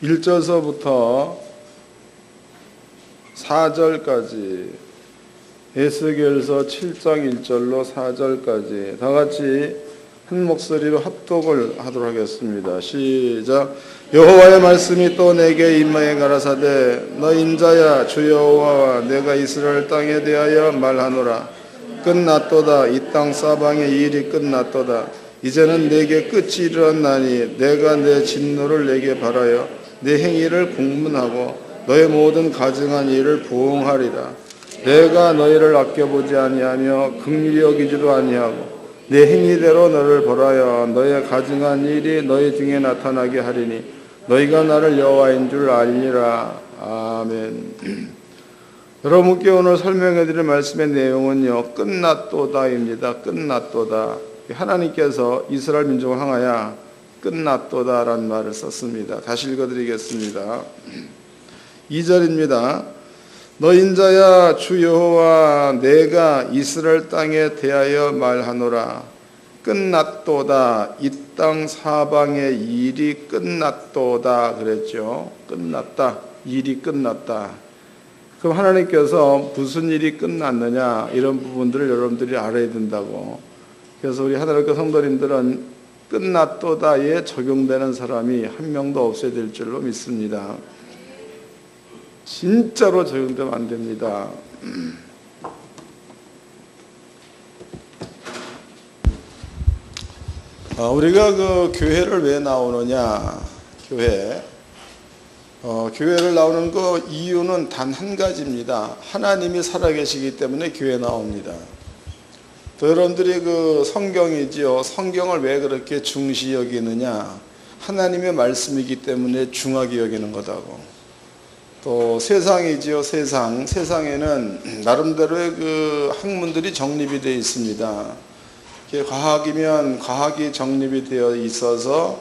1절서부터 4절까지, 에스겔서 7장 1절로 4절까지 다 같이 한 목소리로 합독을 하도록 하겠습니다. 시작. 여호와의 말씀이 또 내게 임하여 가라사대, 너 인자야, 주 여호와와 내가 이스라엘 땅에 대하여 말하노라. 끝났도다. 이 땅 사방의 일이 끝났도다. 이제는 내게 끝이 이르렀나니 내가 내 진노를 내게 발하여 내 행위를 공문하고 너의 모든 가증한 일을 보응하리라. 내가 너희를 아껴보지 아니하며 긍휼히 여기지도 아니하고 내 행위대로 너를 벌하여 너의 가증한 일이 너희 중에 나타나게 하리니 너희가 나를 여호와인 줄 알리라. 아멘. 여러분께 오늘 설명해 드릴 말씀의 내용은요, 끝났도다입니다. 끝났도다. 하나님께서 이스라엘 민족을 향하여 끝났도다라는 말을 썼습니다. 다시 읽어드리겠습니다. 2절입니다. 너 인자야, 주 여호와 내가 이스라엘 땅에 대하여 말하노라. 끝났도다. 이 땅 사방의 일이 끝났도다 그랬죠. 끝났다. 일이 끝났다. 그럼 하나님께서 무슨 일이 끝났느냐, 이런 부분들을 여러분들이 알아야 된다고. 그래서 우리 하나님께 성도님들은 끝났도다에 적용되는 사람이 한 명도 없어야 될 줄로 믿습니다. 진짜로 적용되면 안 됩니다. 우리가 그 교회를 왜 나오느냐, 교회를 나오는 그 이유는 단 한 가지입니다. 하나님이 살아계시기 때문에 교회 나옵니다. 또 여러분들이 그 성경이지요. 성경을 왜 그렇게 중시 여기느냐, 하나님의 말씀이기 때문에 중하게 여기는 거다고. 또 세상이지요. 세상에는 나름대로의 그 학문들이 정립이 되어 있습니다. 과학이면 과학이 정립이 되어 있어서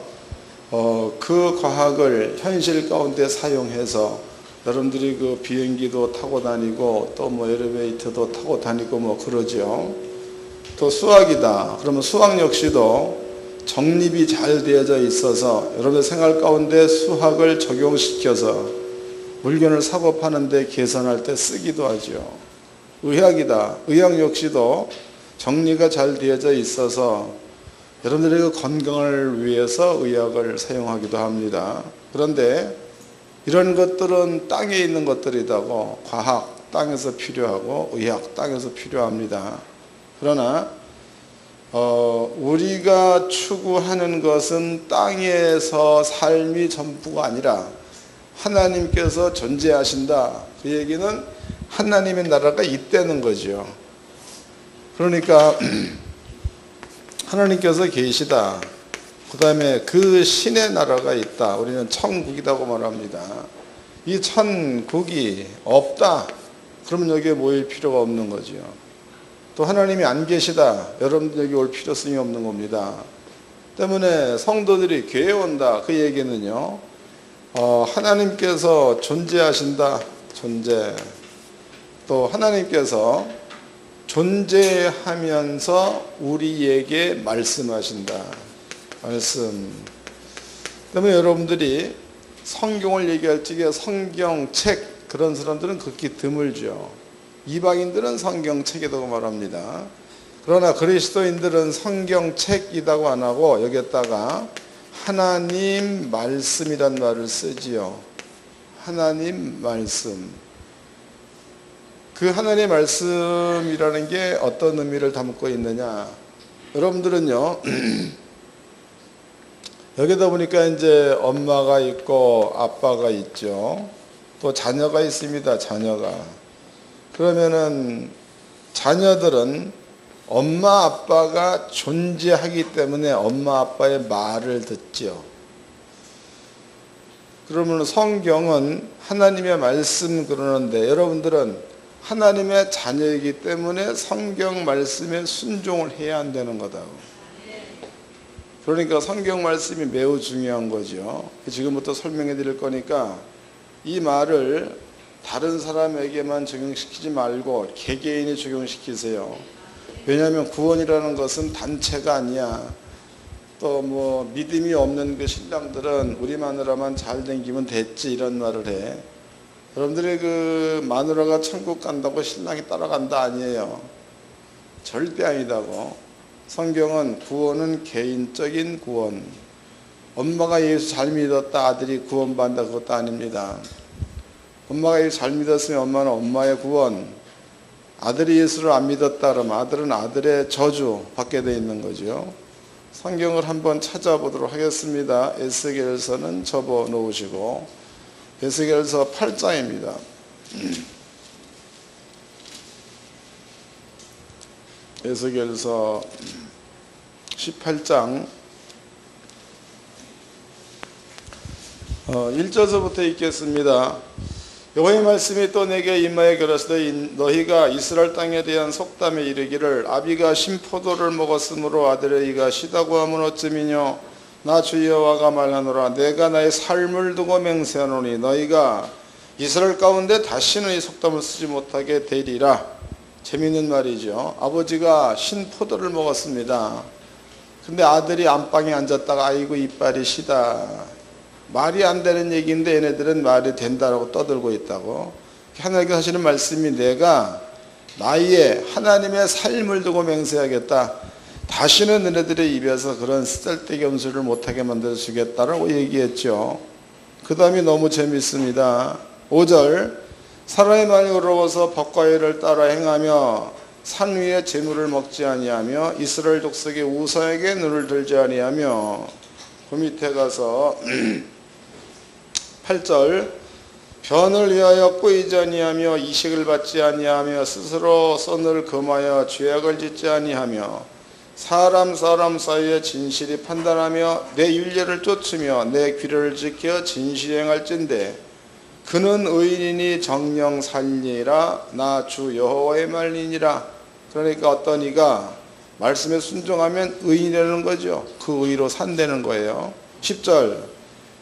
그 과학을 현실 가운데 사용해서 여러분들이 그 비행기도 타고 다니고 또 뭐 엘리베이터도 타고 다니고 뭐 그러죠. 또 수학이다. 그러면 수학 역시도 정립이 잘 되어져 있어서 여러분의 생활 가운데 수학을 적용시켜서 물건을 사고 파는데 계산할 때 쓰기도 하죠. 의학이다. 의학 역시도 정리가 잘 되어져 있어서 여러분들의 건강을 위해서 의학을 사용하기도 합니다. 그런데 이런 것들은 땅에 있는 것들이라고. 과학 땅에서 필요하고 의학 땅에서 필요합니다. 그러나 우리가 추구하는 것은 땅에서 삶이 전부가 아니라 하나님께서 존재하신다. 그 얘기는 하나님의 나라가 있다는 거죠. 그러니까 하나님께서 계시다. 그 다음에 그 신의 나라가 있다. 우리는 천국이라고 말합니다. 이 천국이 없다. 그러면 여기에 모일 필요가 없는 거죠. 또 하나님이 안 계시다. 여러분들 여기 올 필요성이 없는 겁니다. 때문에 성도들이 교회에 온다. 그 얘기는요, 하나님께서 존재하신다. 존재. 또 하나님께서 존재하면서 우리에게 말씀하신다. 말씀. 때문에 여러분들이 성경을 얘기할 적에 성경책, 그런 사람들은 극히 드물죠. 이방인들은 성경책이라고 말합니다. 그러나 그리스도인들은 성경책이라고 안 하고 여기에다가 하나님 말씀이란 말을 쓰지요. 하나님 말씀. 그 하나님의 말씀이라는 게 어떤 의미를 담고 있느냐. 여러분들은요, 여기다 보니까 이제 엄마가 있고 아빠가 있죠. 또 자녀가 있습니다. 자녀가. 그러면은 자녀들은 엄마 아빠가 존재하기 때문에 엄마 아빠의 말을 듣죠. 그러면 성경은 하나님의 말씀 그러는데 여러분들은 하나님의 자녀이기 때문에 성경 말씀에 순종을 해야 한다는 거다고. 그러니까 성경 말씀이 매우 중요한 거죠. 지금부터 설명해 드릴 거니까 이 말을 다른 사람에게만 적용시키지 말고 개개인이 적용시키세요. 왜냐하면 구원이라는 것은 단체가 아니야. 또 뭐 믿음이 없는 그 신랑들은 우리 마누라만 잘 댕기면 됐지 이런 말을 해. 여러분들이 그 마누라가 천국 간다고 신랑이 따라간다 아니에요. 절대 아니다고. 성경은 구원은 개인적인 구원. 엄마가 예수 잘 믿었다 아들이 구원받는다 그것도 아닙니다. 엄마가 예수 잘 믿었으면 엄마는 엄마의 구원, 아들이 예수를 안 믿었다 그러면 아들은 아들의 저주 받게 돼 있는 거죠. 성경을 한번 찾아보도록 하겠습니다. 에스겔서는 접어 놓으시고 에스겔서 8장입니다. 에스겔서 18장 1절서부터 읽겠습니다. 여호와의 말씀이 또 내게 임하여 가라사대 너희가 이스라엘 땅에 대한 속담에 이르기를 아비가 신포도를 먹었으므로 아들의 이가 시다고 하면 어찌미뇨. 나 주 여호와가 말하노라. 내가 나의 삶을 두고 맹세하노니 너희가 이스라엘 가운데 다시는 이 속담을 쓰지 못하게 되리라. 재미있는 말이죠. 아버지가 신포도를 먹었습니다. 근데 아들이 안방에 앉았다가 아이고 이빨이 시다. 말이 안 되는 얘기인데 얘네들은 말이 된다라고 떠들고 있다고. 하나님께서 하시는 말씀이 내가 나의 하나님의 삶을 두고 맹세하겠다. 다시는 너네들의 입에서 그런 쓰잘데기 엄수를 못하게 만들어주겠다라고 얘기했죠. 그 다음이 너무 재밌습니다. 5절 사람의 말이 어려워서 법과의를 따라 행하며 산 위에 재물을 먹지 아니하며 이스라엘 족속의 우상에게 눈을 들지 아니하며 그 밑에 가서 8절 변을 위하여 꾸이지 아니하며 이식을 받지 아니하며 스스로 손을 금하여 죄악을 짓지 아니하며 사람 사이에 진실이 판단하며 내 윤례를 쫓으며 내 규례를 지켜 진실히 행할진대 그는 의인이니 정령 살리라. 나 주 여호와의 말이니라. 그러니까 어떤 이가 말씀에 순종하면 의인이라는 거죠. 그 의로 산다는 거예요. 10절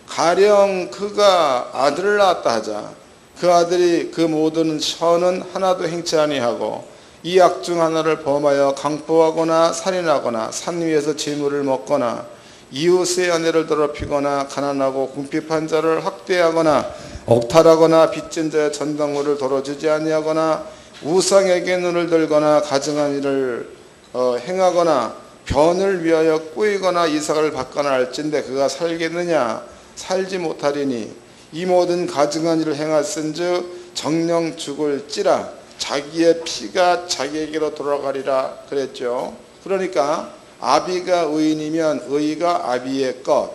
가령 그가 아들을 낳았다 하자. 그 아들이 그 모든 선은 하나도 행치 아니하고 이 악 중 하나를 범하여 강포하거나 살인하거나 산 위에서 재물을 먹거나 이웃의 아내를 더럽히거나 가난하고 궁핍한 자를 학대하거나 억탈하거나 빚진 자의 전당물을 돌어주지 아니하거나 우상에게 눈을 들거나 가증한 일을 행하거나 변을 위하여 꾸이거나 이삭을 받거나 할진대 그가 살겠느냐. 살지 못하리니 이 모든 가증한 일을 행할진즉 정령 죽을지라. 자기의 피가 자기에게로 돌아가리라 그랬죠. 그러니까 아비가 의인이면 의가 아비의 것,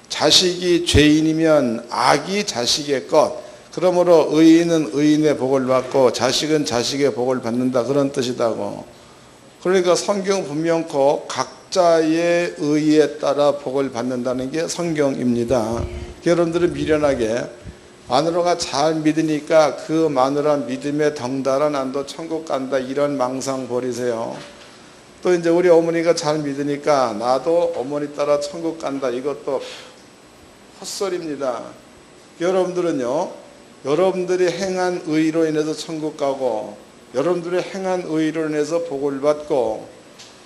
자식이 죄인이면 악이 자식의 것. 그러므로 의인은 의인의 복을 받고 자식은 자식의 복을 받는다 그런 뜻이다고. 그러니까 성경 분명코 각자의 의에 따라 복을 받는다는 게 성경입니다. 여러분들은 미련하게 마누라가 잘 믿으니까 그 마누라 믿음에 덩달아 난도 천국 간다 이런 망상 버리세요. 또 이제 우리 어머니가 잘 믿으니까 나도 어머니 따라 천국 간다 이것도 헛소리입니다. 여러분들은요, 여러분들이 행한 의로 인해서 천국 가고 여러분들이 행한 의로 인해서 복을 받고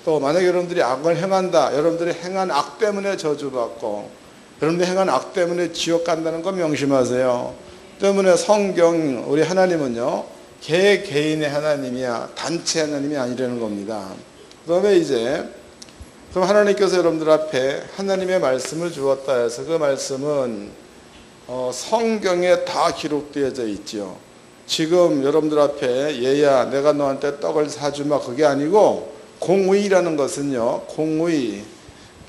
또 만약에 여러분들이 악을 행한다, 여러분들이 행한 악 때문에 저주받고 여러분들이 행한 악 때문에 지옥 간다는 거 명심하세요. 때문에 성경 우리 하나님은요 개개인의 하나님이야 단체 하나님이 아니라는 겁니다. 그 다음에 이제 그럼 하나님께서 여러분들 앞에 하나님의 말씀을 주었다 해서 그 말씀은 성경에 다 기록되어져 있죠. 지금 여러분들 앞에 얘야 내가 너한테 떡을 사주마 그게 아니고 공의라는 것은요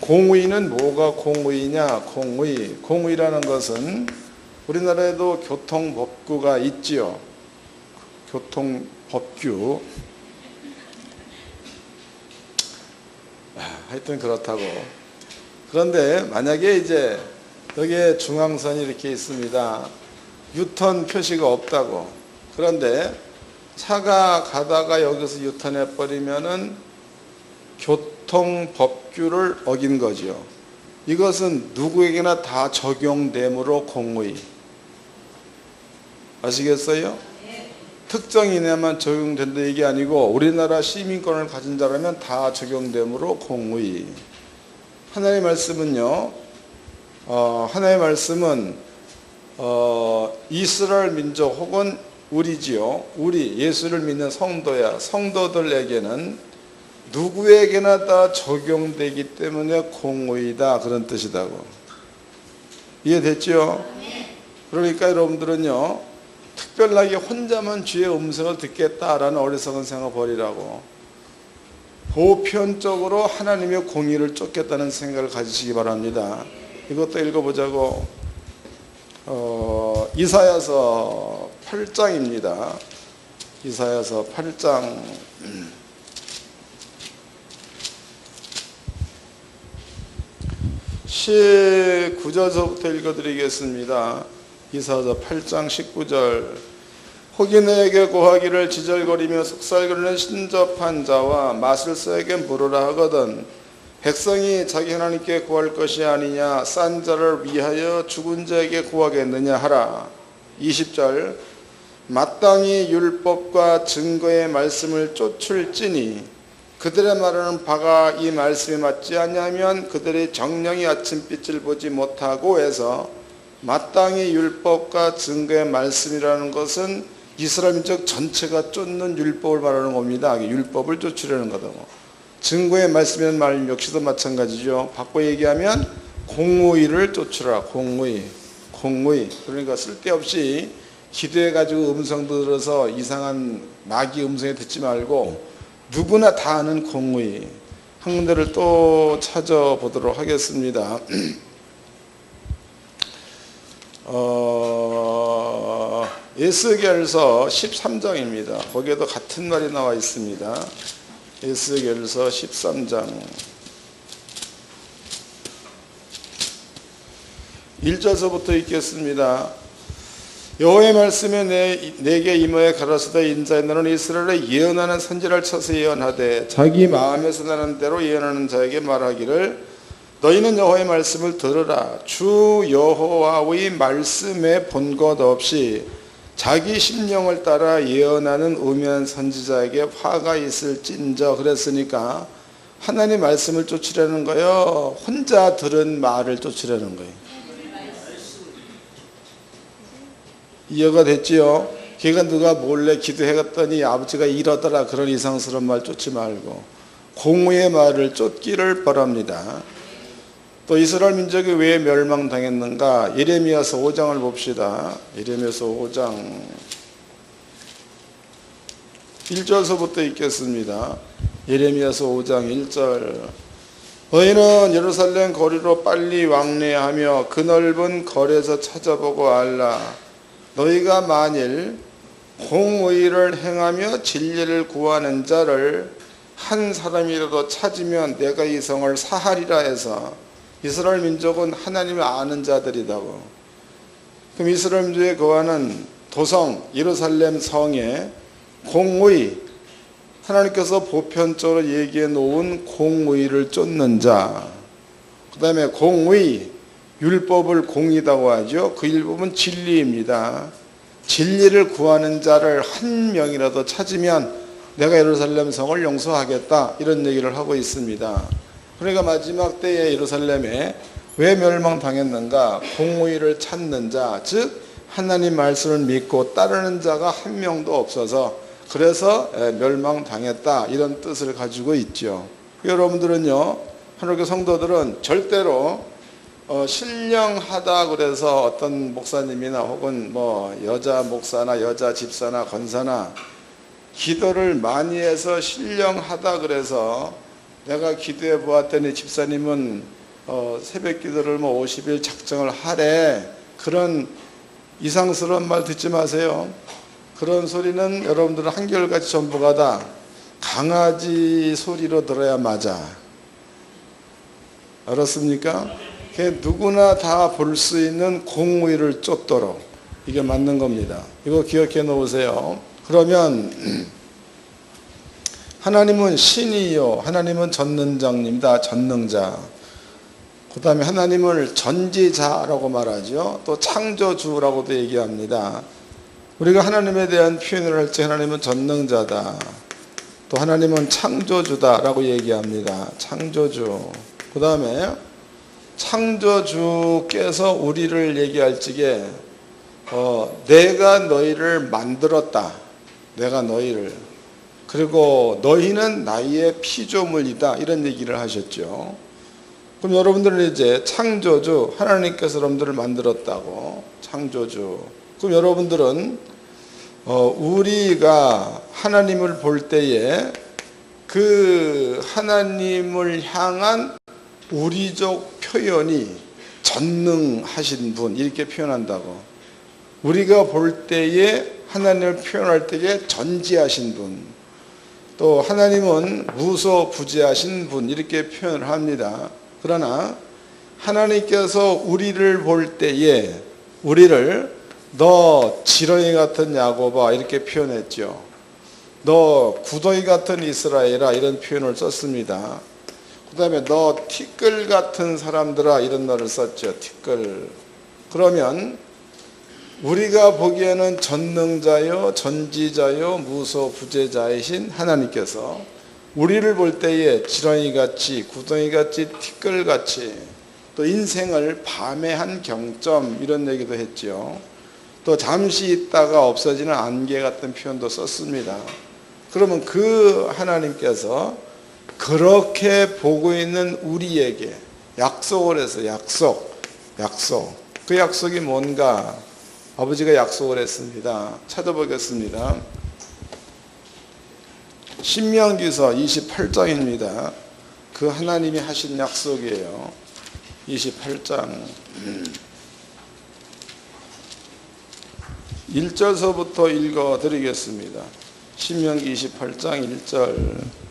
공의는 뭐가 공의냐. 공의라는 것은 우리나라에도 교통법규가 있지요. 교통법규 하여튼 그렇다고. 그런데 만약에 이제 여기에 중앙선이 이렇게 있습니다. 유턴 표시가 없다고. 그런데 차가 가다가 여기서 유턴해 버리면은 교통법규를 어긴 거죠. 이것은 누구에게나 다 적용되므로 공의. 아시겠어요? 특정인에만 적용된다 이게 아니고 우리나라 시민권을 가진 자라면 다 적용되므로 공의. 하나님의 말씀은요, 하나님의 말씀은 이스라엘 민족 혹은 우리지요. 우리 예수를 믿는 성도들에게는 누구에게나 다 적용되기 때문에 공의다, 그런 뜻이다고. 이해됐죠? 그러니까 여러분들은요, 특별하게 혼자만 주의 음성을 듣겠다라는 어리석은 생각을 버리라고, 보편적으로 하나님의 공의를 쫓겠다는 생각을 가지시기 바랍니다. 이것도 읽어보자고. 이사야서 8장입니다. 이사야서 8장 19절서부터 읽어드리겠습니다. 이사야서 8장 19절. 혹이 너에게 고하기를 지절거리며 속살거리는 신접한 자와 마술사에게 물으라 하거든 백성이 자기 하나님께 구할 것이 아니냐 싼 자를 위하여 죽은 자에게 구하겠느냐 하라. 20절. 마땅히 율법과 증거의 말씀을 쫓을지니 그들의 말하는 바가 이 말씀에 맞지 않냐면 그들의 정령이 아침빛을 보지 못하고 해서, 마땅히 율법과 증거의 말씀이라는 것은 이스라엘 민족 전체가 쫓는 율법을 말하는 겁니다. 율법을 쫓으려는 거다고. 증거의 말씀이라는 말 역시도 마찬가지죠. 바꿔 얘기하면 공의를 쫓으라. 공의. 그러니까 쓸데없이 기도해가지고 음성 들어서 이상한 마귀 음성에 듣지 말고 누구나 다 아는 공의 한 군데를 또 찾아보도록 하겠습니다. 에스겔서 13장입니다. 거기에도 같은 말이 나와 있습니다. 에스겔서 13장 1절서부터 읽겠습니다. 여호와의 말씀에 내게 임하여 가라사대 인자여 너는 이스라엘에 예언하는 선지자를 쳐서 예언하되 자기 마음에서 나는 대로 예언하는 자에게 말하기를 너희는 여호와의 말씀을 들으라. 주 여호와의 말씀에 본 것 없이 자기 심령을 따라 예언하는 우매한 선지자에게 화가 있을진저. 그랬으니까 하나님 말씀을 쫓으려는 거예요, 혼자 들은 말을 쫓으려는 거예요. 이해가 됐지요? 걔가 누가 몰래 기도해갔더니 아버지가 이러더라, 그런 이상스러운 말 쫓지 말고 공의의 말을 쫓기를 바랍니다. 또 이스라엘 민족이 왜 멸망당했는가? 예레미야서 5장을 봅시다. 예레미야서 5장 1절서부터 읽겠습니다. 예레미야서 5장 1절. 너희는 예루살렘 거리로 빨리 왕래하며 그 넓은 거리에서 찾아보고 알라. 너희가 만일 공의를 행하며 진리를 구하는 자를 한 사람이라도 찾으면 내가 이 성을 사하리라 해서, 이스라엘 민족은 하나님을 아는 자들이다고. 그럼 이스라엘 민족의 거하는 도성 예루살렘 성에 공의, 하나님께서 보편적으로 얘기해 놓은 공의를 쫓는 자, 그 다음에 공의, 율법을 공의라고 하죠. 그 율법은 진리입니다. 진리를 구하는 자를 한 명이라도 찾으면 내가 예루살렘 성을 용서하겠다, 이런 얘기를 하고 있습니다. 그러니까 마지막 때에 예루살렘에 왜 멸망당했는가? 공의를 찾는 자, 즉 하나님 말씀을 믿고 따르는 자가 한 명도 없어서 그래서 멸망당했다, 이런 뜻을 가지고 있죠. 여러분들은요, 하나님의 성도들은 절대로 신령하다 그래서 어떤 목사님이나 혹은 뭐 여자 목사나 여자 집사나 권사나 기도를 많이 해서 신령하다 그래서 내가 기도해 보았더니 집사님은 새벽 기도를 뭐 50일 작정을 하래, 그런 이상스러운 말 듣지 마세요. 그런 소리는 여러분들은 한결같이 전부가 다 강아지 소리로 들어야 맞아. 알았습니까? 누구나 다 볼 수 있는 공의를 쫓도록, 이게 맞는 겁니다. 이거 기억해 놓으세요. 그러면 하나님은 신이요, 하나님은 전능자입니다. 전능자. 그 다음에 하나님을 전지자라고 말하죠. 또 창조주라고도 얘기합니다. 우리가 하나님에 대한 표현을 할 때 하나님은 전능자다, 또 하나님은 창조주다라고 얘기합니다. 창조주. 그 다음에 창조주께서 우리를 얘기할 적에 내가 너희를 만들었다. 내가 너희를. 그리고 너희는 나의 피조물이다. 이런 얘기를 하셨죠. 그럼 여러분들은 이제 창조주, 하나님께서 여러분들을 만들었다고. 창조주. 그럼 여러분들은 우리가 하나님을 볼 때에 그 하나님을 향한 우리적 표현이 전능하신 분 이렇게 표현한다고. 우리가 볼 때에 하나님을 표현할 때에 전지하신 분, 또 하나님은 무소부재하신 분 이렇게 표현을 합니다. 그러나 하나님께서 우리를 볼 때에 우리를 너 지렁이 같은 야곱아 이렇게 표현했죠. 너 구더기 같은 이스라엘아 이런 표현을 썼습니다. 그 다음에 너 티끌 같은 사람들아 이런 말을 썼죠. 티끌. 그러면 우리가 보기에는 전능자요 전지자요 무소부재자이신 하나님께서 우리를 볼 때에 지렁이같이 구덩이같이 티끌같이 또 인생을 밤의 경점 이런 얘기도 했죠. 또 잠시 있다가 없어지는 안개 같은 표현도 썼습니다. 그러면 그 하나님께서 그렇게 보고 있는 우리에게 약속을 해서 약속. 그 약속이 뭔가? 아버지가 약속을 했습니다. 찾아보겠습니다. 신명기서 28장입니다. 그 하나님이 하신 약속이에요. 28장 1절서부터 읽어드리겠습니다. 신명기 28장 1절.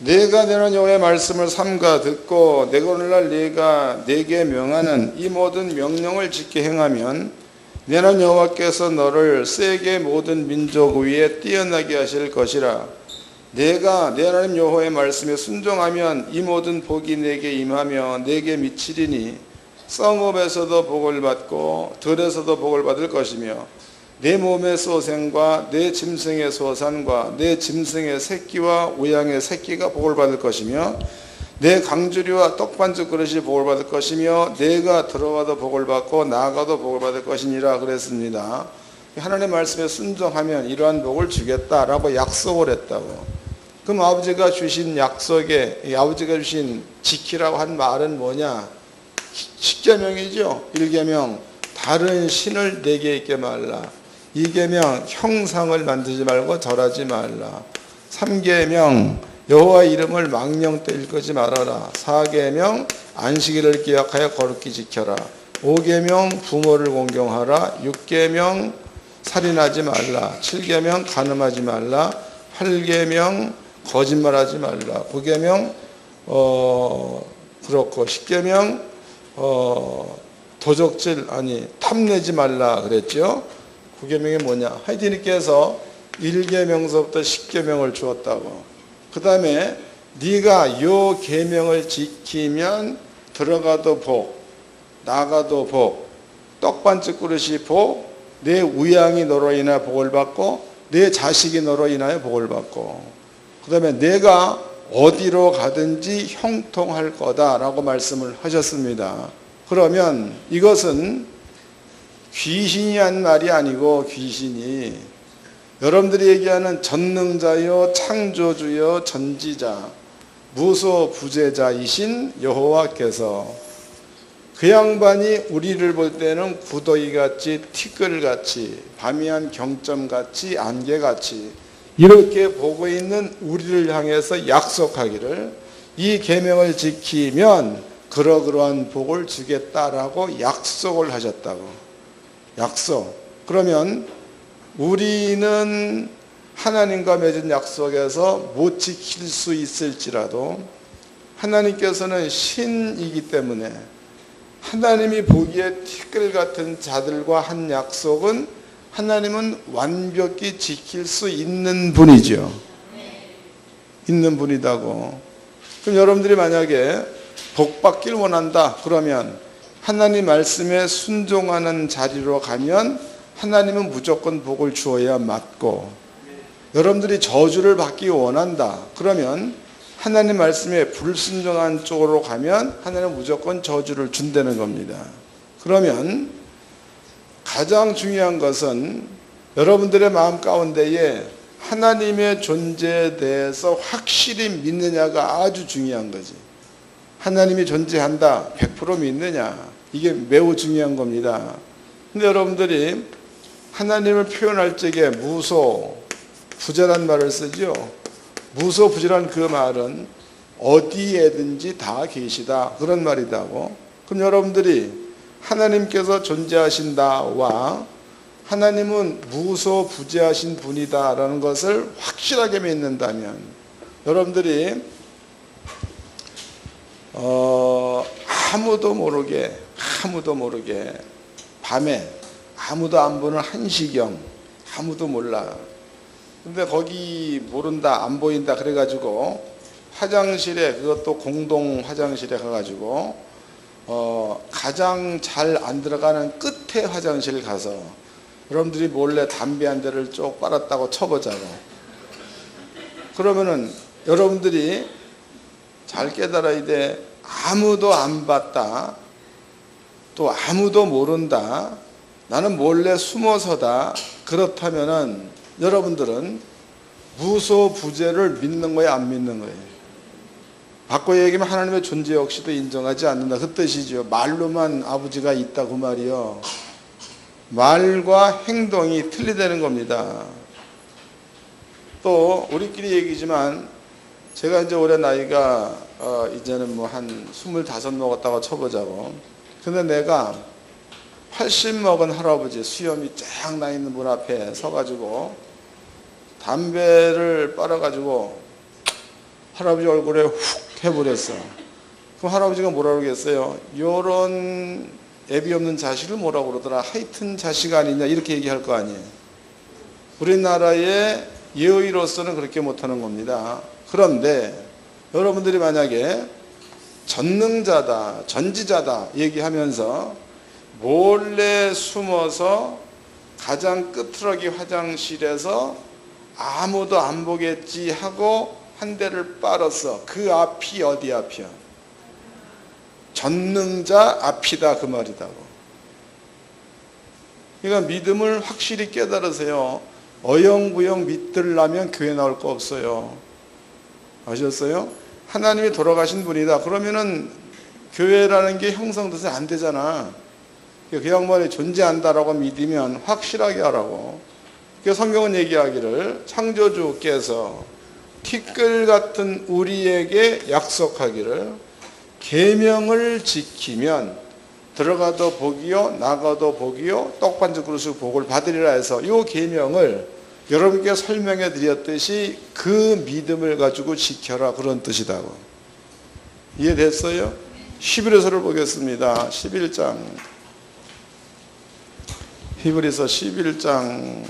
내가 내는 여호와의 말씀을 삼가 듣고 내가 오늘날 내가 내게 명하는 이 모든 명령을 지켜 행하면 내는 여호와께서 너를 세계 모든 민족 위에 뛰어나게 하실 것이라. 내가 내 하나님 여호와의 말씀에 순종하면 이 모든 복이 내게 임하며 내게 미치리니 성읍에서도 복을 받고 들에서도 복을 받을 것이며 내 몸의 소생과 내 짐승의 소산과 내 짐승의 새끼와 우양의 새끼가 복을 받을 것이며 내 강주리와 떡반죽 그릇이 복을 받을 것이며 내가 들어가도 복을 받고 나가도 복을 받을 것이니라 그랬습니다. 하나님의 말씀에 순종하면 이러한 복을 주겠다라고 약속을 했다고. 그럼 아버지가 주신 약속에 아버지가 주신 지키라고 한 말은 뭐냐? 10계명이죠. 1계명 다른 신을 내게 있게 말라. 2계명 형상을 만들지 말고 절하지 말라. 3계명 여호와 이름을 망령 때 일컫지 말아라. 4계명 안식일을 기약하여 거룩히 지켜라. 5계명 부모를 공경하라. 6계명 살인하지 말라. 7계명 간음하지 말라. 8계명 거짓말하지 말라. 9계명 그렇고 10계명 도적질 탐내지 말라 그랬죠. 9계명이 뭐냐? 하여튼님께서 1계명서부터 10계명을 주었다고. 그 다음에 네가 요 계명을 지키면 들어가도 복, 나가도 복, 떡반죽 그릇이 복, 내 우양이 너로 인하여 복을 받고 내 자식이 너로 인하여 복을 받고, 그 다음에 내가 어디로 가든지 형통할 거다라고 말씀을 하셨습니다. 그러면 이것은 귀신이 한 말이 아니고 귀신이 여러분들이 얘기하는 전능자요 창조주요 전지자 무소부재자이신 여호와께서 그 양반이 우리를 볼 때는 구더기같이 티끌같이 밤이한 경점같이 안개같이 이렇게 보고 있는 우리를 향해서 약속하기를 이 계명을 지키면 그러한 복을 주겠다라고 약속을 하셨다고. 약속. 그러면 우리는 하나님과 맺은 약속에서 못 지킬 수 있을지라도 하나님께서는 신이기 때문에 하나님이 보기에 티끌 같은 자들과 한 약속은 하나님은 완벽히 지킬 수 있는 분이죠. 있는 분이다고. 그럼 여러분들이 만약에 복 받길 원한다 그러면 하나님 말씀에 순종하는 자리로 가면 하나님은 무조건 복을 주어야 맞고, 여러분들이 저주를 받기 원한다 그러면 하나님 말씀에 불순종한 쪽으로 가면 하나님은 무조건 저주를 준다는 겁니다. 그러면 가장 중요한 것은 여러분들의 마음 가운데에 하나님의 존재에 대해서 확실히 믿느냐가 아주 중요한 거지. 하나님이 존재한다 100% 믿느냐, 이게 매우 중요한 겁니다. 근데 여러분들이 하나님을 표현할 적에 무소 부재란 말을 쓰죠. 무소 부재란 그 말은 어디에든지 다 계시다, 그런 말이다고. 그럼 여러분들이 하나님께서 존재하신다와 하나님은 무소부재하신 분이다라는 것을 확실하게 믿는다면 여러분들이 아무도 모르게 밤에 아무도 안 보는 한시경, 아무도 몰라. 근데 거기 모른다, 안 보인다 그래가지고 화장실에, 그것도 공동 화장실에 가가지고 가장 잘 안 들어가는 끝에 화장실 가서 여러분들이 몰래 담배 한 대를 쭉 빨았다고 쳐보자고. 그러면은 여러분들이 잘 깨달아야 돼. 아무도 안 봤다, 또 아무도 모른다, 나는 몰래 숨어서다. 그렇다면은 여러분들은 무소부재를 믿는 거예요, 안 믿는 거예요? 바꿔 얘기하면 하나님의 존재 역시도 인정하지 않는다, 그 뜻이죠. 말로만 아버지가 있다 그 말이요. 말과 행동이 틀리다는 겁니다. 또 우리끼리 얘기지만 제가 이제 올해 나이가 이제는 뭐 한 25 먹었다고 쳐보자고. 근데 내가 80 먹은 할아버지, 수염이 쫙 나 있는 분 앞에 서가지고 담배를 빨아가지고 할아버지 얼굴에 훅 해버렸어. 그럼 할아버지가 뭐라 그러겠어요? 요런 애비 없는 자식을 뭐라고 그러더라. 하여튼 자식 아니냐, 이렇게 얘기할 거 아니에요. 우리나라의 예의로서는 그렇게 못하는 겁니다. 그런데 여러분들이 만약에 전능자다, 전지자다 얘기하면서 몰래 숨어서 가장 끝트럭이 화장실에서 아무도 안 보겠지 하고 한 대를 빨았어. 그 앞이 어디 앞이야? 전능자 앞이다, 그 말이다고. 그러니까 믿음을 확실히 깨달으세요. 어영부영 믿으려면 교회 나올 거 없어요. 아셨어요? 하나님이 돌아가신 분이다. 그러면은 교회라는 게 형성돼서 안 되잖아. 그 양반이 존재한다라고 믿으면 확실하게 하라고. 성경은 얘기하기를 창조주께서 티끌 같은 우리에게 약속하기를 계명을 지키면 들어가도 복이요 나가도 복이요 떡반죽 그릇을 복을 받으리라 해서 이 계명을 여러분께 설명해 드렸듯이 그 믿음을 가지고 지켜라, 그런 뜻이다고. 이해됐어요? 히브리서를 보겠습니다. 11장. 히브리서 11장.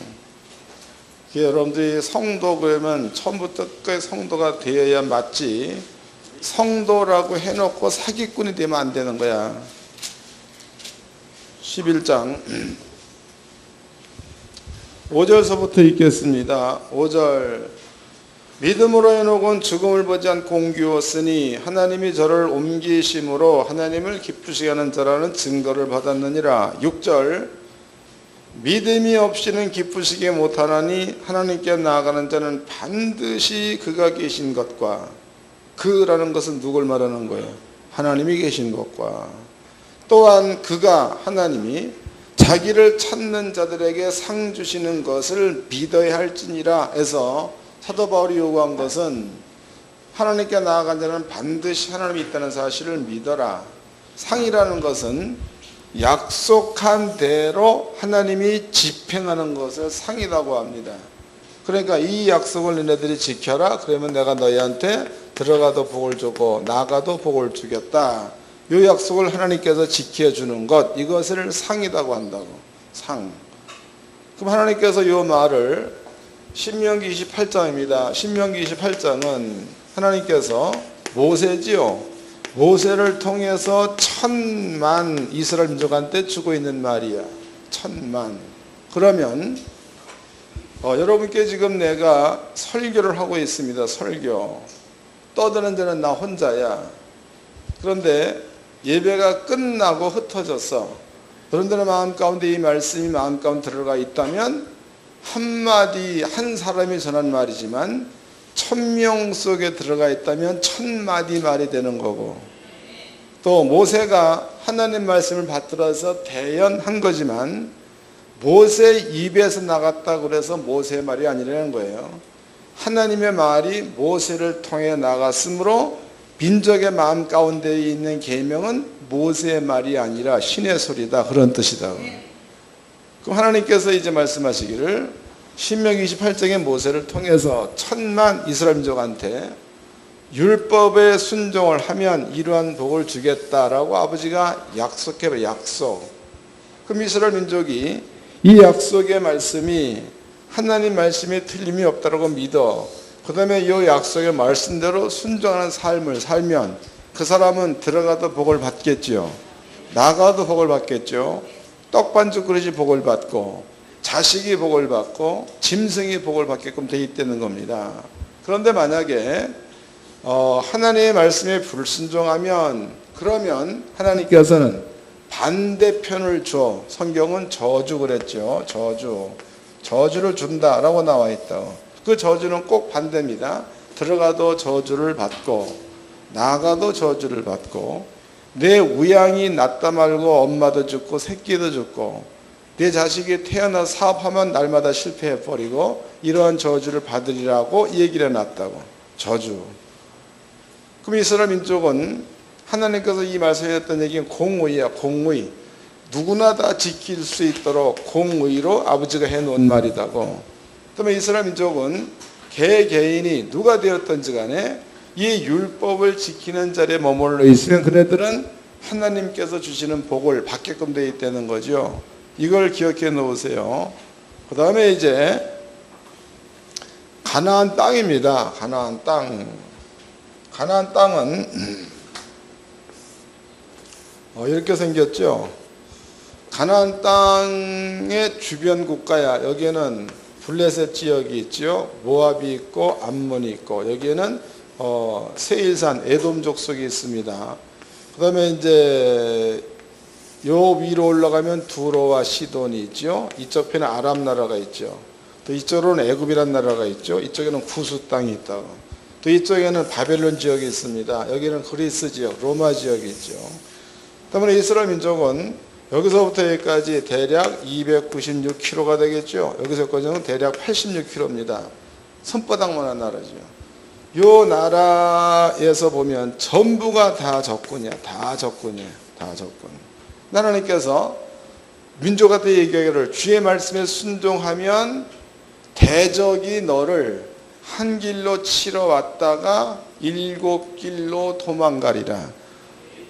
여러분들이 성도 그러면 처음부터 끝까지 성도가 되어야 맞지, 성도라고 해놓고 사기꾼이 되면 안 되는 거야. 11장 5절서부터 읽겠습니다. 5절. 믿음으로 해놓은 죽음을 보지 않고 공기웠으니 하나님이 저를 옮기심으로 하나님을 기쁘시게 하는 자라는 증거를 받았느니라. 6절. 믿음이 없이는 기쁘시게 못하나니 하나님께 나아가는 자는 반드시 그가 계신 것과, 그라는 것은 누굴 말하는 거예요? 하나님이 계신 것과, 또한 그가, 하나님이 자기를 찾는 자들에게 상 주시는 것을 믿어야 할지니라 해서 사도 바울이 요구한 것은 하나님께 나아간 자는 반드시 하나님이 있다는 사실을 믿어라. 상이라는 것은 약속한 대로 하나님이 집행하는 것을 상이라고 합니다. 그러니까 이 약속을 너네들이 지켜라. 그러면 내가 너희한테 들어가도 복을 주고 나가도 복을 주겠다. 이 약속을 하나님께서 지켜주는 것, 이것을 상이라고 한다고. 상. 그럼 하나님께서 이 말을 신명기 28장입니다. 신명기 28장은 하나님께서 모세지요. 모세를 통해서 1000만 이스라엘 민족한테 주고 있는 말이야. 1000만. 그러면 여러분께 지금 내가 설교를 하고 있습니다. 설교. 떠드는 자는 나 혼자야. 그런데 예배가 끝나고 흩어졌어. 여러분들의 마음 가운데 이 말씀이 마음 가운데 들어가 있다면 한마디 한 사람이 전한 말이지만 1000명 속에 들어가 있다면 1000마디 말이 되는 거고, 또 모세가 하나님 말씀을 받들어서 대연한 거지만 모세 입에서 나갔다고 그래서 모세의 말이 아니라는 거예요. 하나님의 말이 모세를 통해 나갔으므로 민족의 마음 가운데 있는 계명은 모세의 말이 아니라 신의 소리다, 그런 뜻이다. 그럼 하나님께서 이제 말씀하시기를 신명기 28장에 모세를 통해서 1000만 이스라엘 민족한테 율법에 순종을 하면 이러한 복을 주겠다라고 아버지가 약속해봐요. 약속. 그럼 이스라엘 민족이 이 약속의 말씀이 하나님 말씀이 틀림이 없다라고 믿어, 그 다음에 이 약속의 말씀대로 순종하는 삶을 살면 그 사람은 들어가도 복을 받겠죠. 나가도 복을 받겠죠. 떡반죽 그릇이 복을 받고 자식이 복을 받고 짐승이 복을 받게끔 돼 있다는 겁니다. 그런데 만약에 하나님의 말씀에 불순종하면, 그러면 하나님께서는 반대편을 줘. 성경은 저주 그랬죠. 저주를 준다라고 나와 있다고. 그 저주는 꼭 반대입니다. 들어가도 저주를 받고 나가도 저주를 받고, 내 우양이 낳다 말고 엄마도 죽고 새끼도 죽고, 내 자식이 태어나 사업하면 날마다 실패해버리고 이러한 저주를 받으리라고 얘기를 해놨다고. 저주. 그럼 이스라엘 민족은 하나님께서 이 말씀하셨던 얘기는 공의야. 공의. 누구나 다 지킬 수 있도록 공의로 아버지가 해놓은 말이다고. 그러면 이스라엘 민족은 개개인이 누가 되었던지 간에 이 율법을 지키는 자리에 머물러 있으면 그네들은 하나님께서 주시는 복을 받게끔 되어 있다는 거죠. 이걸 기억해 놓으세요. 그 다음에 이제 가나안 땅입니다. 가나안 땅. 가나안 땅은 이렇게 생겼죠. 가나안 땅의 주변 국가야. 여기에는 블레셋 지역이 있죠. 모압이 있고 암몬이 있고, 여기에는 세일산 에돔 족속이 있습니다. 그 다음에 이제 요 위로 올라가면 두로와 시돈이 있죠. 이쪽 편에 아람 나라가 있죠. 또 이쪽으로는 애굽이란 나라가 있죠. 이쪽에는 구스 땅이 있다고. 또 이쪽에는 바벨론 지역이 있습니다. 여기는 그리스 지역, 로마 지역이 있죠. 때문에 이스라엘 민족은 여기서부터 여기까지 대략 296km가 되겠죠. 여기서까지는 대략 86km입니다. 손바닥만한 나라죠. 요 나라에서 보면 전부가 다 적군이야. 다 적군이야. 다 적군. 하나님께서 민족한테 얘기하기를 주의 말씀에 순종하면 대적이 너를 한 길로 치러 왔다가 7길로 도망가리라.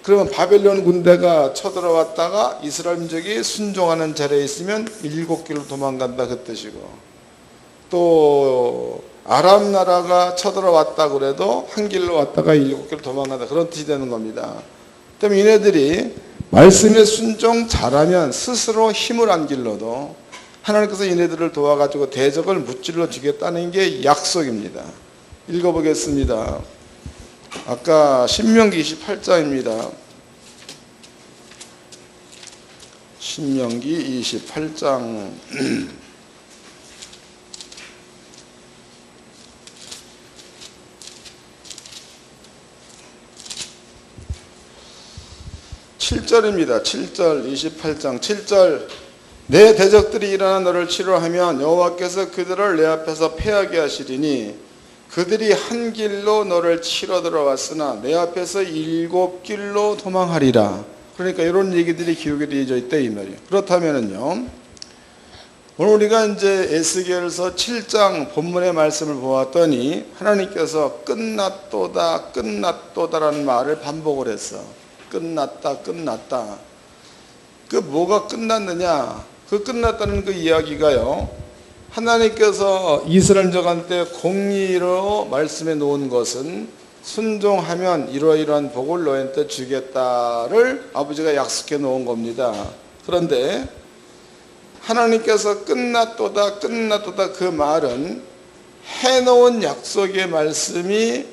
그러면 바벨론 군대가 쳐들어왔다가 이스라엘 민족이 순종하는 자리에 있으면 7길로 도망간다, 그 뜻이고, 또 아람 나라가 쳐들어왔다 그래도 한 길로 왔다가 7길로 도망간다, 그런 뜻이 되는 겁니다. 때문에 이네들이 말씀에 순종 잘하면 스스로 힘을 안 길러도 하나님께서 이네들을 도와가지고 대적을 무찔러 주겠다는 게 약속입니다. 읽어보겠습니다. 아까 신명기 28장입니다. 신명기 28장 7절입니다. 7절 28장 7절 내 대적들이 일어나 너를 치료하면 여호와께서 그들을 내 앞에서 패하게 하시리니 그들이 한 길로 너를 치러 들어왔으나 내 앞에서 7길로 도망하리라. 그러니까 이런 얘기들이 기록이 되어져 있다 이 말이에요. 그렇다면은요, 오늘 우리가 이제 에스겔서 7장 본문의 말씀을 보았더니 하나님께서 끝났도다 끝났도다라는 말을 반복을 했어. 끝났다 끝났다. 그 뭐가 끝났느냐, 그 끝났다는 그 이야기가요, 하나님께서 이스라엘족한테 공의로 말씀해 놓은 것은 순종하면 이러이러한 복을 너희한테 주겠다를 아버지가 약속해 놓은 겁니다. 그런데 하나님께서 끝났도다 끝났도다 그 말은 해놓은 약속의 말씀이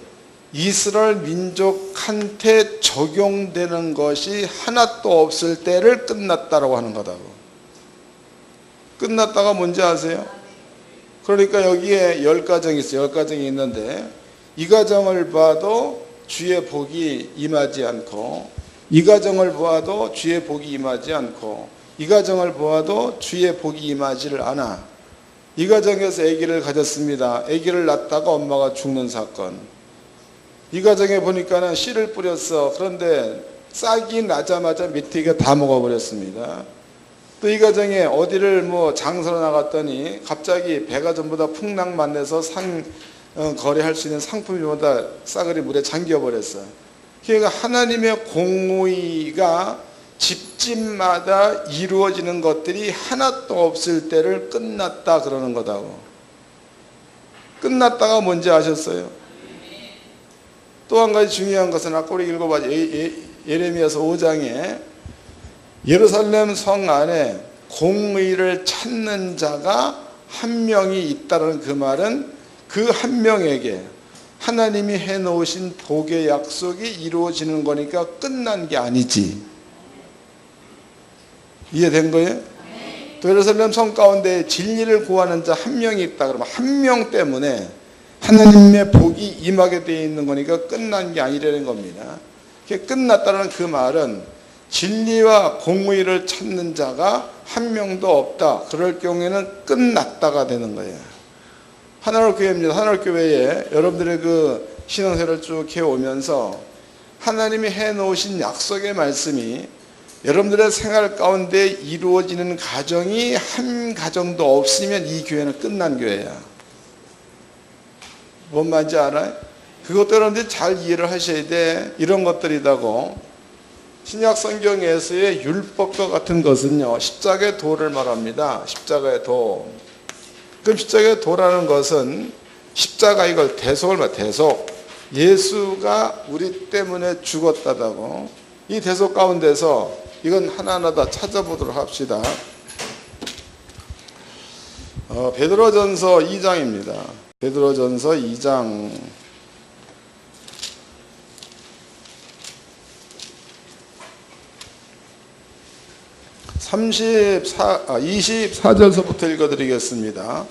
이스라엘 민족한테 적용되는 것이 하나도 없을 때를 끝났다라고 하는 거다고. 끝났다가 뭔지 아세요? 그러니까 여기에 10가정이 있어요. 10가정이 있는데 이 가정을 봐도 주의 복이 임하지 않고, 이 가정을 보아도 주의 복이 임하지 않고, 이 가정을 보아도 주의 복이 임하지를 않아. 이 가정에서 아기를 가졌습니다. 아기를 낳다가 엄마가 죽는 사건. 이 가정에 보니까는 씨를 뿌렸어. 그런데 싹이 나자마자 밑에가 다 먹어버렸습니다. 또 이 가정에 어디를 장사로 나갔더니 갑자기 배가 전부 다 풍랑만내서 거래할 수 있는 상품이 전부 다 싸그리 물에 잠겨버렸어요. 그러니까 하나님의 공의가 집집마다 이루어지는 것들이 하나도 없을 때를 끝났다 그러는 거다고. 끝났다가 뭔지 아셨어요? 또 한 가지 중요한 것은 아까 우리 읽어봐 예레미야서 5장에 예루살렘 성 안에 공의를 찾는 자가 한 명이 있다는 그 말은 그 한 명에게 하나님이 해놓으신 복의 약속이 이루어지는 거니까 끝난 게 아니지. 이해된 거예요? 또 예루살렘 성 가운데 진리를 구하는 자 한 명이 있다 그러면 한 명 때문에 하나님의 복이 임하게 되어 있는 거니까 끝난 게 아니라는 겁니다. 끝났다는 그 말은 진리와 공의를 찾는 자가 한 명도 없다. 그럴 경우에는 끝났다가 되는 거예요. 하나님교회입니다. 하나님교회에 여러분들의 그 신앙생활을 쭉 해오면서 하나님이 해놓으신 약속의 말씀이 여러분들의 생활 가운데 이루어지는 가정이 한 가정도 없으면 이 교회는 끝난 교회야. 뭔 말인지 알아요? 그것도 여러분들이 잘 이해를 하셔야 돼. 이런 것들이라고. 신약 성경에서의 율법과 같은 것은요, 십자가의 도를 말합니다. 십자가의 도. 그럼 십자가의 도라는 것은 십자가 이걸 대속을 말, 대속. 예수가 우리 때문에 죽었다고. 이 대속 가운데서 이건 하나하나 다 찾아보도록 합시다. 베드로전서 2장입니다. 베드로전서 2장 24절서부터 읽어드리겠습니다.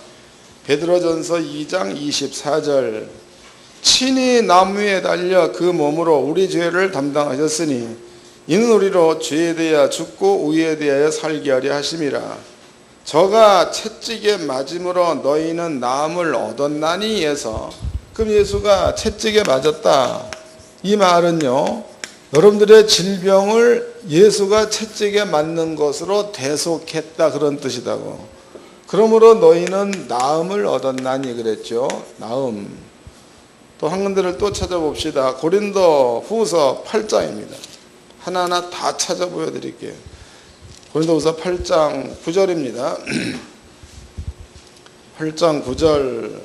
베드로전서 2장 24절. 친히 나무에 달려 그 몸으로 우리 죄를 담당하셨으니 이는 우리로 죄에 대하여 죽고 의에 대하여 살게 하려 하심이라. 저가 채찍에 맞음으로 너희는 나음을 얻었나니 해서, 그럼 예수가 채찍에 맞았다. 이 말은요, 여러분들의 질병을 예수가 채찍에 맞는 것으로 대속했다 그런 뜻이다고. 그러므로 너희는 나음을 얻었나니 그랬죠. 나음. 또 한 군데를 또 찾아봅시다. 고린도 후서 8장입니다. 하나하나 다 찾아 보여드릴게요. 고린도 후서 8장 9절입니다. 8장 9절.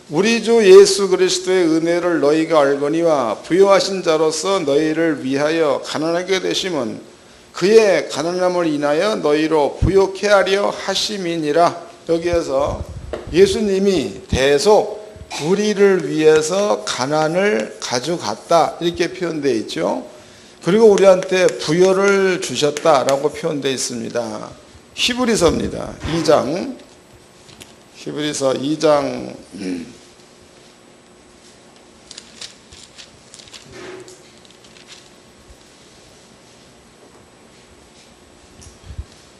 우리 주 예수 그리스도의 은혜를 너희가 알거니와 부요하신 자로서 너희를 위하여 가난하게 되심은 그의 가난함을 인하여 너희로 부요케 하려 하심이니라. 여기에서 예수님이 대속 우리를 위해서 가난을 가져갔다 이렇게 표현되어 있죠. 그리고 우리한테 부요를 주셨다라고 표현되어 있습니다. 히브리서입니다. 2장 히브리서 2장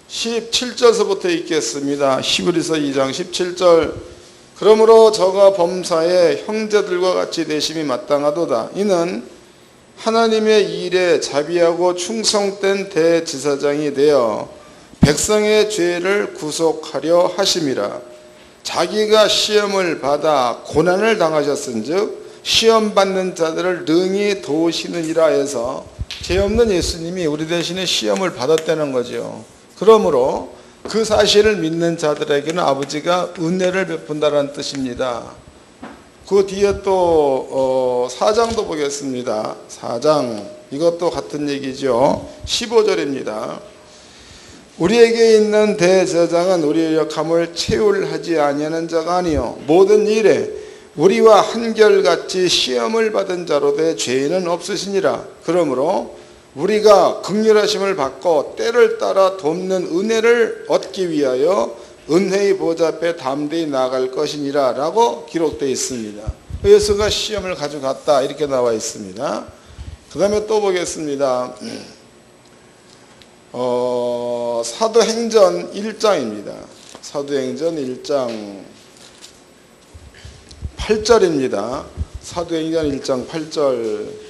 17절서부터 읽겠습니다. 히브리서 2장 17절. 그러므로 저가 범사에 형제들과 같이 되심이 마땅하도다. 이는 하나님의 일에 자비하고 충성된 대지사장이 되어 백성의 죄를 구속하려 하심이라. 자기가 시험을 받아 고난을 당하셨은즉 시험 받는 자들을 능히 도우시느니라 해서 죄 없는 예수님이 우리 대신에 시험을 받았다는 거죠. 그러므로 그 사실을 믿는 자들에게는 아버지가 은혜를 베푼다는 뜻입니다. 그 뒤에 또 4장도 보겠습니다. 4장 이것도 같은 얘기죠. 15절입니다. 우리에게 있는 대제사장은 우리의 약함을 체휼하지 아니하는 자가 아니요 모든 일에 우리와 한결같이 시험을 받은 자로 되 죄인은 없으시니라. 그러므로 우리가 긍휼하심을 받고 때를 따라 돕는 은혜를 얻기 위하여 은혜의 보좌 앞에 담대히 나아갈 것이니라 라고 기록되어 있습니다. 예수가 시험을 가져갔다 이렇게 나와 있습니다. 그 다음에 또 보겠습니다. 사도행전 1장입니다. 사도행전 1장 8절입니다. 사도행전 1장 8절.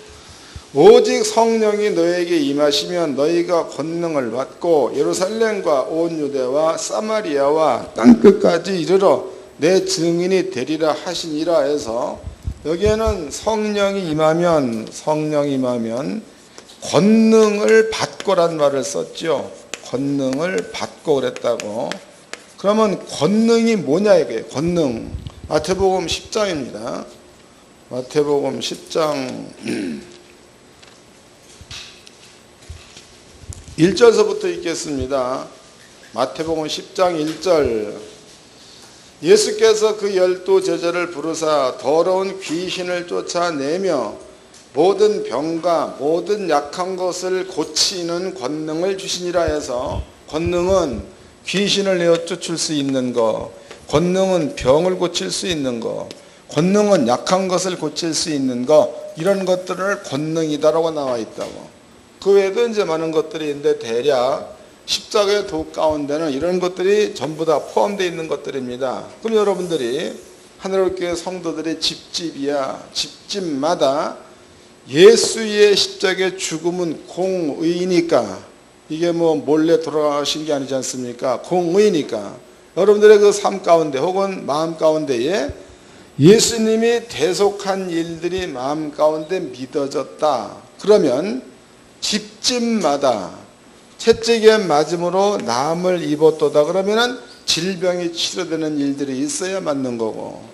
오직 성령이 너에게 임하시면 너희가 권능을 받고 예루살렘과 온 유대와 사마리아와 땅끝까지 이르러 내 증인이 되리라 하시니라 해서 여기에는 성령이 임하면 권능을 받고란 말을 썼죠. 권능을 받고 그랬다고. 그러면 권능이 뭐냐 이게 권능. 마태복음 10장입니다. 마태복음 10장 1절서부터 읽겠습니다. 마태복음 10장 1절. 예수께서 그 12 제자를 부르사 더러운 귀신을 쫓아내며 모든 병과 모든 약한 것을 고치는 권능을 주시니라 해서 권능은 귀신을 내어 쫓을 수 있는 것, 권능은 병을 고칠 수 있는 것, 권능은 약한 것을 고칠 수 있는 것, 이런 것들을 권능이다라고 나와 있다고. 그 외에도 이제 많은 것들이 있는데 대략 십자가의 도 가운데는 이런 것들이 전부 다 포함되어 있는 것들입니다. 그럼 여러분들이 하늘교회 성도들의 집집이야 집집마다 예수의 십자가의 죽음은 공의니까 이게 뭐 몰래 돌아가신 게 아니지 않습니까? 공의니까 여러분들의 그 삶 가운데 혹은 마음 가운데에 예수님이 대속한 일들이 마음 가운데 믿어졌다. 그러면 집집마다 채찍에 맞음으로 남을 입었도다. 그러면은 질병이 치료되는 일들이 있어야 맞는 거고,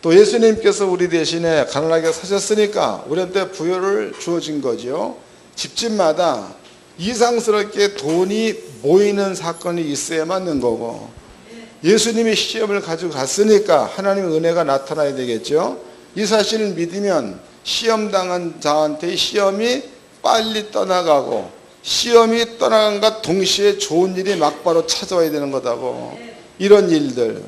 또 예수님께서 우리 대신에 가난하게 사셨으니까 우리한테 부여를 주어진 거죠. 집집마다 이상스럽게 돈이 모이는 사건이 있어야 맞는 거고, 예수님이 시험을 가지고 갔으니까 하나님의 은혜가 나타나야 되겠죠. 이 사실을 믿으면 시험당한 자한테 시험이 빨리 떠나가고 시험이 떠나간과 동시에 좋은 일이 막바로 찾아와야 되는 거다고. 이런 일들.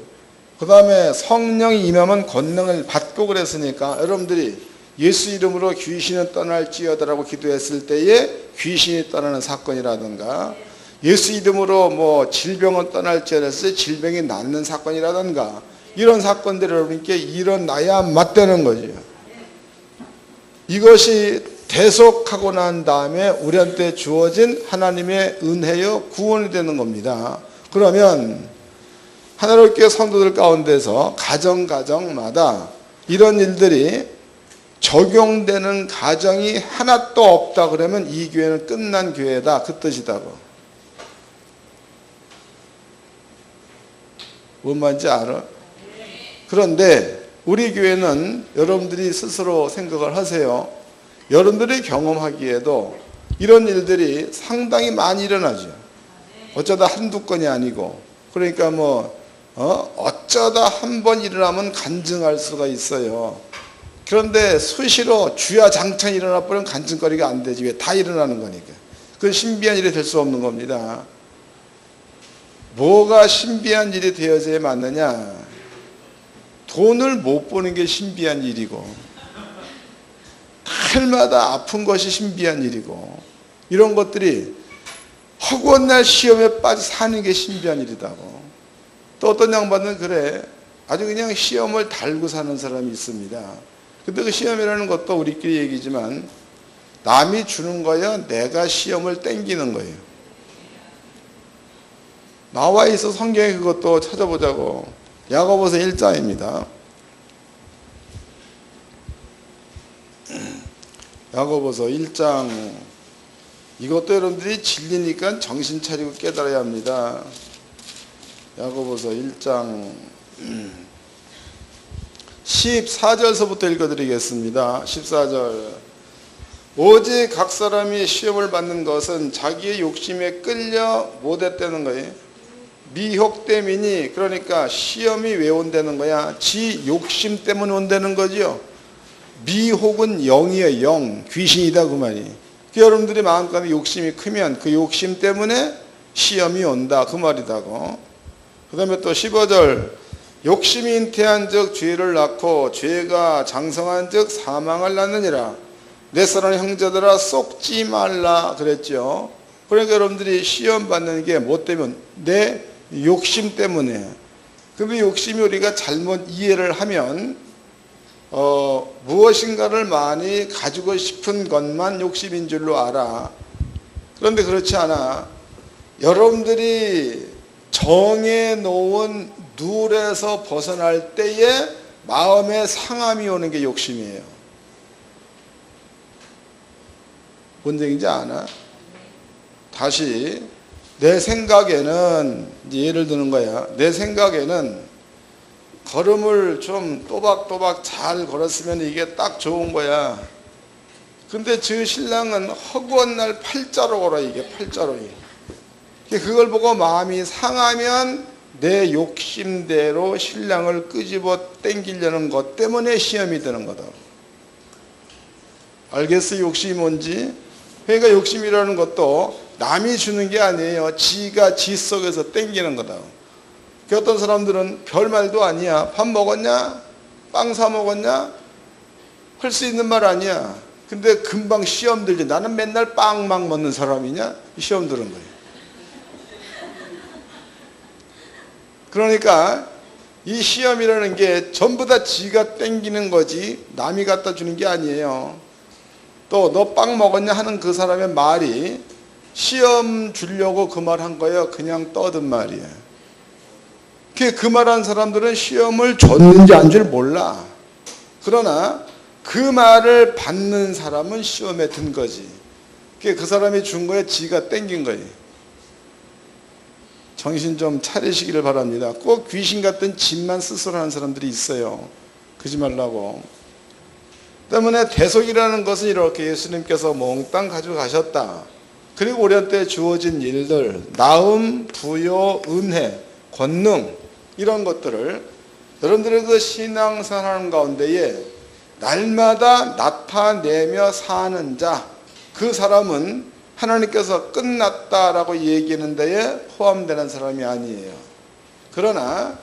그 다음에 성령이 임하면 권능을 받고 그랬으니까 여러분들이 예수 이름으로 귀신은 떠날지어다라고 기도했을 때에 귀신이 떠나는 사건이라든가, 예수 이름으로 뭐 질병은 떠날지어다 했을 때 질병이 낫는 사건이라든가, 이런 사건들이 여러분께 일어나야 맞다는 거죠. 이것이 대속하고 난 다음에 우리한테 주어진 하나님의 은혜여 구원이 되는 겁니다. 그러면 하나님께 성도들 가운데서 가정마다 이런 일들이 적용되는 가정이 하나도 없다 그러면 이 교회는 끝난 교회다, 그 뜻이다고. 뭔 말인지 알아? 그런데 우리 교회는 여러분들이 스스로 생각을 하세요. 여러분들이 경험하기에도 이런 일들이 상당히 많이 일어나죠. 어쩌다 한두 건이 아니고, 그러니까 어쩌다 한 번 일어나면 간증할 수가 있어요. 그런데 수시로 주야장창 일어나 버리면 간증거리가 안 되지. 왜? 다 일어나는 거니까. 그건 신비한 일이 될 수 없는 겁니다. 뭐가 신비한 일이 되어져야 맞느냐? 돈을 못 버는 게 신비한 일이고, 날마다 아픈 것이 신비한 일이고, 이런 것들이 허구한 날 시험에 빠져 사는 게 신비한 일이다고. 또 어떤 양반은 그래, 아주 그냥 시험을 달고 사는 사람이 있습니다. 근데 그 시험이라는 것도 우리끼리 얘기지만 남이 주는 거야, 내가 시험을 땡기는 거예요. 나와 있어. 성경에 그것도 찾아보자고. 야고보서 1장입니다. 야고보서 1장. 이것도 여러분들이 진리니까 정신 차리고 깨달아야 합니다. 야고보서 1장 14절서부터 읽어드리겠습니다. 14절. 오직 각 사람이 시험을 받는 것은 자기의 욕심에 끌려 못했다는 거예요. 미혹 때문이니, 그러니까 시험이 왜 온다는 거야? 지 욕심 때문에 온다는 거죠. 미혹은 영이에요. 영, 귀신이다 그 말이. 여러분들이 마음가짐 욕심이 크면 그 욕심 때문에 시험이 온다 그 말이다고. 그 다음에 또 15절, 욕심이 잉태한 즉 죄를 낳고 죄가 장성한 즉 사망을 낳느니라. 내 사랑하는 형제들아 속지 말라 그랬죠. 그러니까 여러분들이 시험 받는 게 뭐 때문에? 내 욕심 때문에. 근데 욕심이 우리가 잘못 이해를 하면 무엇인가를 많이 가지고 싶은 것만 욕심인 줄로 알아. 그런데 그렇지 않아. 여러분들이 정해놓은 룰에서 벗어날 때에 마음에 상함이 오는 게 욕심이에요. 뭔 얘기인지 아나? 다시 내 생각에는, 예를 드는 거야. 내 생각에는 걸음을 좀 또박또박 잘 걸었으면 이게 딱 좋은 거야. 근데 저 신랑은 허구한 날 팔자로 걸어, 이게 팔자로. 그걸 보고 마음이 상하면 내 욕심대로 신랑을 끄집어 땡기려는 것 때문에 시험이 드는 거다. 알겠어? 욕심이 뭔지? 그러니까 욕심이라는 것도 남이 주는 게 아니에요. 지가 지 속에서 땡기는 거다. 어떤 사람들은 별말도 아니야. 밥 먹었냐? 빵 사 먹었냐? 할 수 있는 말 아니야. 근데 금방 시험 들지. 나는 맨날 빵만 먹는 사람이냐? 시험 드는 거예요. 그러니까 이 시험이라는 게 전부 다 지가 땡기는 거지 남이 갖다 주는 게 아니에요. 또 너 빵 먹었냐 하는 그 사람의 말이 시험 주려고 그 말 한 거예요? 그냥 떠든 말이에요. 그 말한 사람들은 시험을 줬는지 안 줄 몰라. 그러나 그 말을 받는 사람은 시험에 든 거지. 그 사람이 준 거에 지가 땡긴 거예요. 정신 좀 차리시기를 바랍니다. 꼭 귀신 같은 짓만 스스로 하는 사람들이 있어요. 그러지 말라고. 때문에 대속이라는 것은 이렇게 예수님께서 몽땅 가지고 가셨다. 그리고 우리한 테 주어진 일들, 나음, 부요, 은혜, 권능 이런 것들을 여러분들의 그 신앙생활 가운데에 날마다 나타내며 사는 자, 그 사람은 하나님께서 끝났다라고 얘기하는 데에 포함되는 사람이 아니에요. 그러나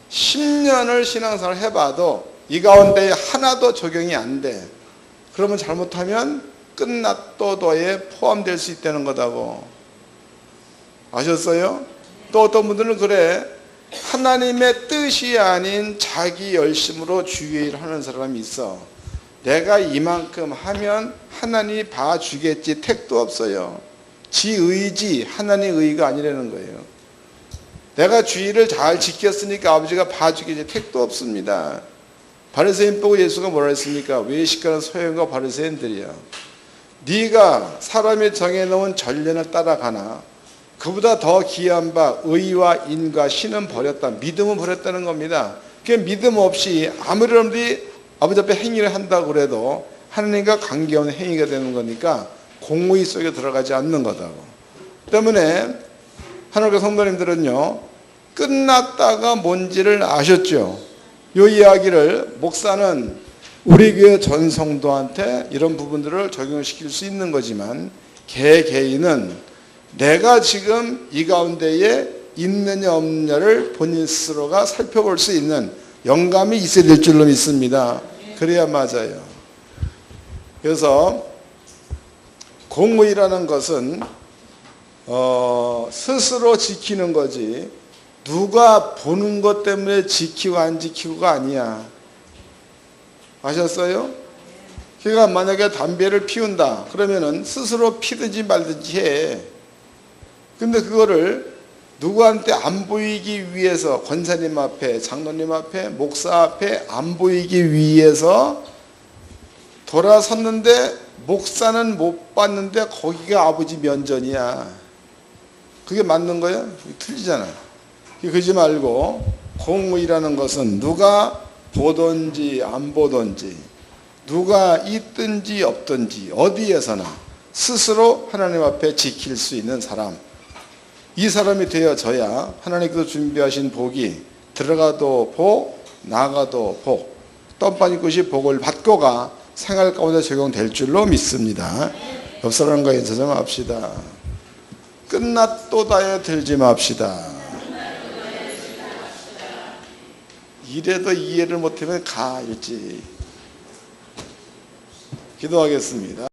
10년을 신앙생활을 해봐도 이 가운데 하나도 적용이 안 돼. 그러면 잘못하면 끝났도도에 포함될 수 있다는 거다고. 아셨어요? 또 어떤 분들은 그래, 하나님의 뜻이 아닌 자기 열심으로 주의를 하는 사람이 있어. 내가 이만큼 하면 하나님이 봐주겠지 택도 없어요. 지 의지, 하나님 의가 아니라는 거예요. 내가 주의를 잘 지켰으니까 아버지가 봐주겠지 택도 없습니다. 바리새인 보고 예수가 뭐라 했습니까? 외식하는 서기관과 바리새인들이야. 네가 사람이 정해놓은 전례를 따라가나 그보다 더 귀한 바 의와 인과 신은 버렸다. 믿음은 버렸다는 겁니다. 그 믿음 없이 아무리 여러분들이 아버지 앞에 행위를 한다고 그래도 하나님과 관계없는 행위가 되는 거니까 공의 속에 들어가지 않는 거다고. 때문에 하나님의 성도님들은요, 끝났다가 뭔지를 아셨죠? 이 이야기를 목사는 우리 교회 전 성도한테 이런 부분들을 적용시킬 수 있는 거지만 개인은 내가 지금 이 가운데에 있느냐 없느냐를 본인 스스로가 살펴볼 수 있는 영감이 있어야 될 줄로 믿습니다. 그래야 맞아요. 그래서 공의라는 것은 스스로 지키는 거지 누가 보는 것 때문에 지키고 안 지키고가 아니야. 아셨어요? 그러니까 만약에 담배를 피운다 그러면은 스스로 피든지 말든지 해. 근데 그거를 누구한테 안 보이기 위해서 권사님 앞에, 장로님 앞에, 목사 앞에 안 보이기 위해서 돌아섰는데 목사는 못 봤는데 거기가 아버지 면전이야. 그게 맞는 거야? 틀리잖아. 그러지 말고 공의라는 것은 누가 보든지 안 보든지 누가 있든지 없든지 어디에서나 스스로 하나님 앞에 지킬 수 있는 사람. 이 사람이 되어져야 하나님께서 준비하신 복이 들어가도 복, 나가도 복, 뻔뻔히 것이 복을 받고가 생활 가운데 적용될 줄로 믿습니다. 옆 사람과 인사 좀 합시다. 끝났도다에 들지 맙시다. 이래도 이해를 못하면 가 일찍. 기도하겠습니다.